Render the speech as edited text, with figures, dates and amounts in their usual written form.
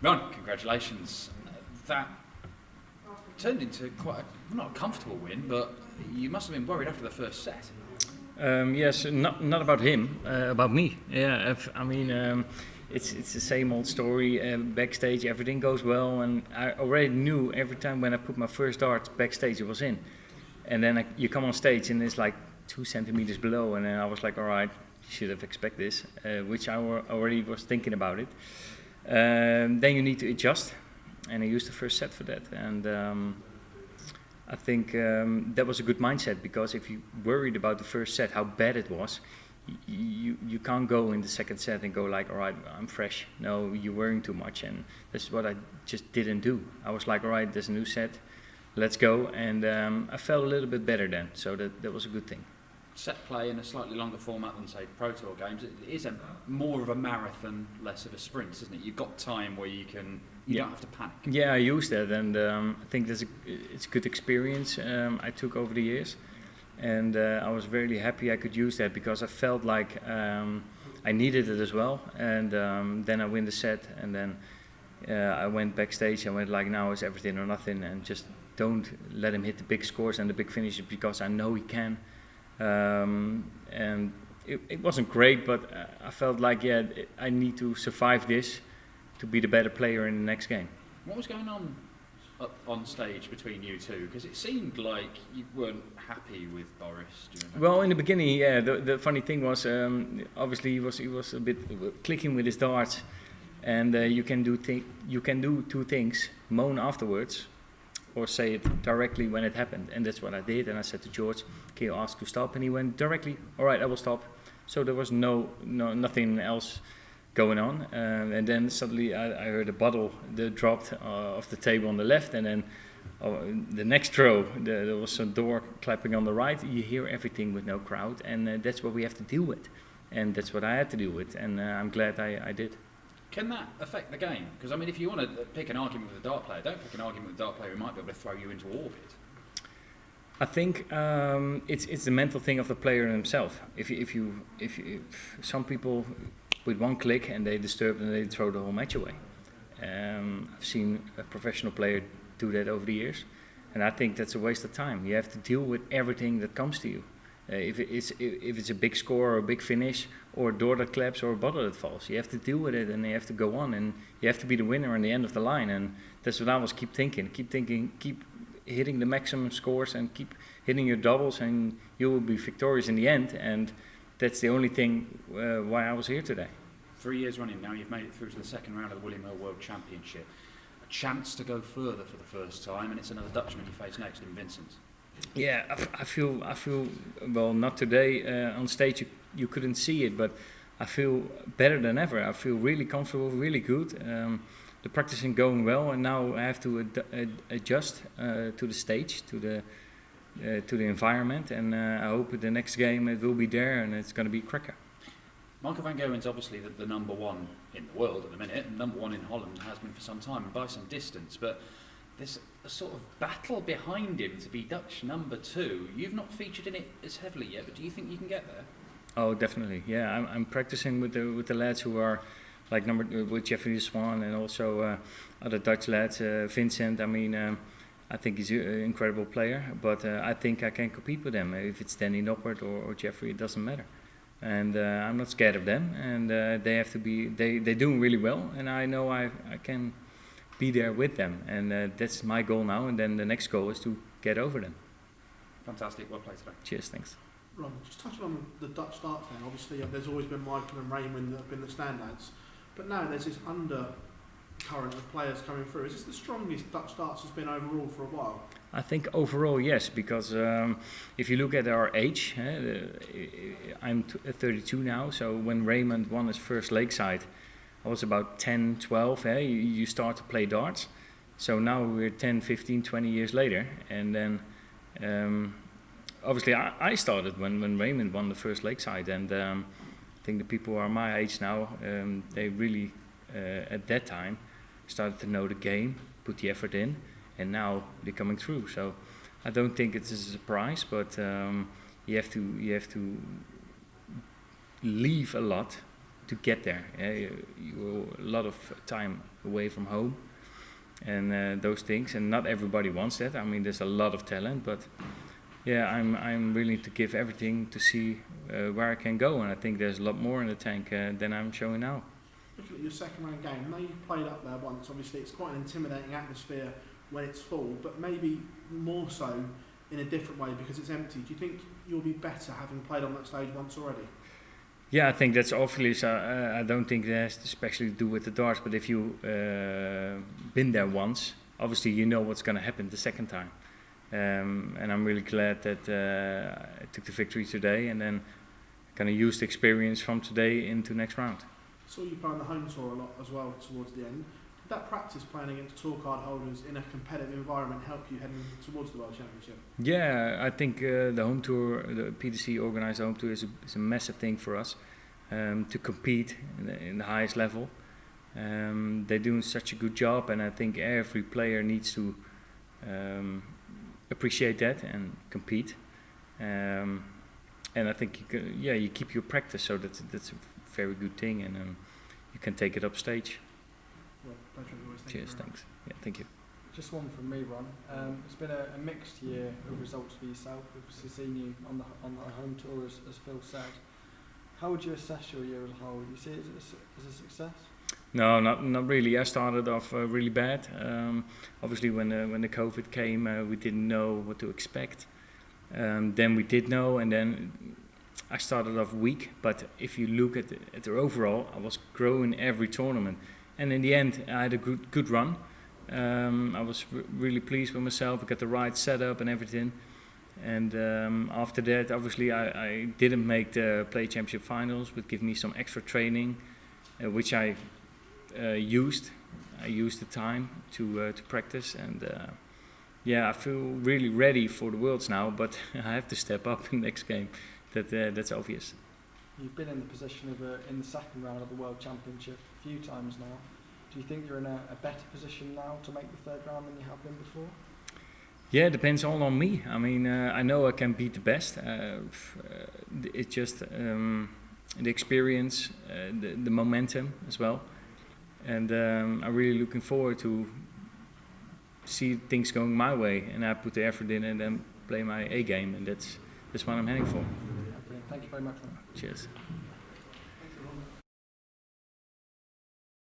Ron, congratulations. That turned into quite not a comfortable win, but you must have been worried after the first set. Yes, not about him, about me. Yeah, it's the same old story. Backstage, everything goes well, and I already knew every time when I put my first dart backstage, it was in. And then you come on stage and it's like 2 centimeters below, and then I was like, all right, you should have expected this, which I already was thinking about it. Then you need to adjust, and I used the first set for that. And I think that was a good mindset, because if you worried about the first set, how bad it was, you can't go in the second set and go like, all right, I'm fresh. No, you're worrying too much, and that's what I just didn't do. I was like, all right, there's a new set, let's go, and I felt a little bit better then, so that was a good thing. Set play in a slightly longer format than, say, Pro Tour games, it is more of a marathon, less of a sprint, isn't it? You've got time where you don't have to panic. Yeah, I used that, and I think it's a good experience I took over the years, and I was really happy I could use that, because I felt like I needed it as well. And then I win the set, and then I went backstage. I went like, now it's everything or nothing, and just don't let him hit the big scores and the big finishes, because I know he can. And it wasn't great, but I felt like, I need to survive this to be the better player in the next game. What was going on up on stage between you two? Because it seemed like you weren't happy with Boris during that. Well, in the beginning, the funny thing was, obviously he was a bit clicking with his darts, and you can do two things: moan afterwards, or say it directly when it happened. And that's what I did. And I said to George, "Can you ask to stop?" And he went directly, "All right, I will stop." So there was nothing else going on. And then suddenly I heard a bottle that dropped off the table on the left, and then the next row there was a door clapping on the right. You hear everything with no crowd, and that's what we have to deal with. And that's what I had to deal with, and I'm glad I did. Can that affect the game? Because, I mean, if you want to pick an argument with a dart player, don't pick an argument with a dart player who might be able to throw you into orbit. I think it's the mental thing of the player himself. If some people with one click and they disturb and they throw the whole match away. I've seen a professional player do that over the years, and I think that's a waste of time. You have to deal with everything that comes to you. If it's a big score or a big finish or a door that claps or a bottle that falls, you have to deal with it, and you have to go on, and you have to be the winner on the end of the line. And that's what I was keep thinking, keep hitting the maximum scores and keep hitting your doubles, and you will be victorious in the end. And that's the only thing why I was here today. 3 years running now, you've made it through to the second round of the William Hill World Championship. A chance to go further for the first time, and it's another Dutchman you face next in Vincent. Yeah, I feel well. Not today on stage. You couldn't see it, but I feel better than ever. I feel really comfortable, really good. The practicing going well, and now I have to adjust to the stage, to the environment, and I hope the next game it will be there, and it's going to be cracker. Michael van Gerwen's obviously the number one in the world at the minute, and number one in Holland has been for some time, and by some distance, but there's a sort of battle behind him to be Dutch number two. You've not featured in it as heavily yet, but do you think you can get there? Oh, definitely. Yeah, I'm practicing with the lads who are like with Jeffrey de Swan, and also other Dutch lads. Vincent, I mean, I think he's an incredible player, but I think I can compete with them. If it's Danny Noppert or Jeffrey, it doesn't matter. And I'm not scared of them, and they have to be. They're doing really well, and I know I can be there with them, and that's my goal now. And then the next goal is to get over them. Fantastic, well played today. Cheers, thanks. Ron, just touching on the Dutch dart thing. Obviously, there's always been Michael and Raymond that have been the standouts, but now there's this undercurrent of players coming through. Is this the strongest Dutch darts has been overall for a while? I think overall, yes, because if you look at our age, I'm 32 now, so when Raymond won his first Lakeside, I was about 10, 12, you start to play darts. So now we're 10, 15, 20 years later, and then obviously I started when Raymond won the first Lakeside, and I think the people who are my age now, they really, at that time, started to know the game, put the effort in, and now they're coming through. So I don't think it's a surprise, but you have to leave a lot to get there. You're a lot of time away from home, and those things. And not everybody wants that. I mean, there's a lot of talent, but yeah, I'm willing to give everything to see where I can go. And I think there's a lot more in the tank than I'm showing now. Looking at your second round game, now you've played up there once. Obviously, it's quite an intimidating atmosphere when it's full, but maybe more so in a different way because it's empty. Do you think you'll be better having played on that stage once already? Yeah, I think that's obvious. I don't think that has to especially do with the darts, but if you've been there once, obviously you know what's going to happen the second time. And I'm really glad that I took the victory today and then kind of used the experience from today into next round. Saw you play on the home tour a lot as well towards the end. Did that practice playing against tour card holders in a competitive environment help you heading towards the World Championship? Yeah, I think the home tour, the PDC organised home tour is a massive thing for us to compete in the highest level. They're doing such a good job, and I think every player needs to appreciate that and compete. And I think you keep your practice, so that's a very good thing, and you can take it up stage. Well, pleasure as always. Cheers, thanks. Yeah, thank you. Just one from me, Ron. It's been a mixed year of results for yourself. We've obviously seen you on the home tour, as Phil said. How would you assess your year as a whole? Do you see it as a success? No, not really. I started off really bad. Obviously, when the COVID came, we didn't know what to expect. Then we did know, and then I started off weak. But if you look at the overall, I was growing every tournament. And in the end, I had a good run. I was really pleased with myself. I got the right setup and everything. And after that, obviously, I didn't make the Play Championship finals, but give me some extra training, which I used. I used the time to practice. And I feel really ready for the Worlds now, but I have to step up in the next game. That's obvious. You've been in the position of in the second round of the World Championship a few times now. Do you think you're in a better position now to make the third round than you have been before? Yeah, it depends all on me. I mean, I know I can beat the best. It's just the experience, the momentum as well. And I'm really looking forward to see things going my way. And I put the effort in and then play my A game. And that's what I'm heading for. Thank you very much, Ron. Cheers.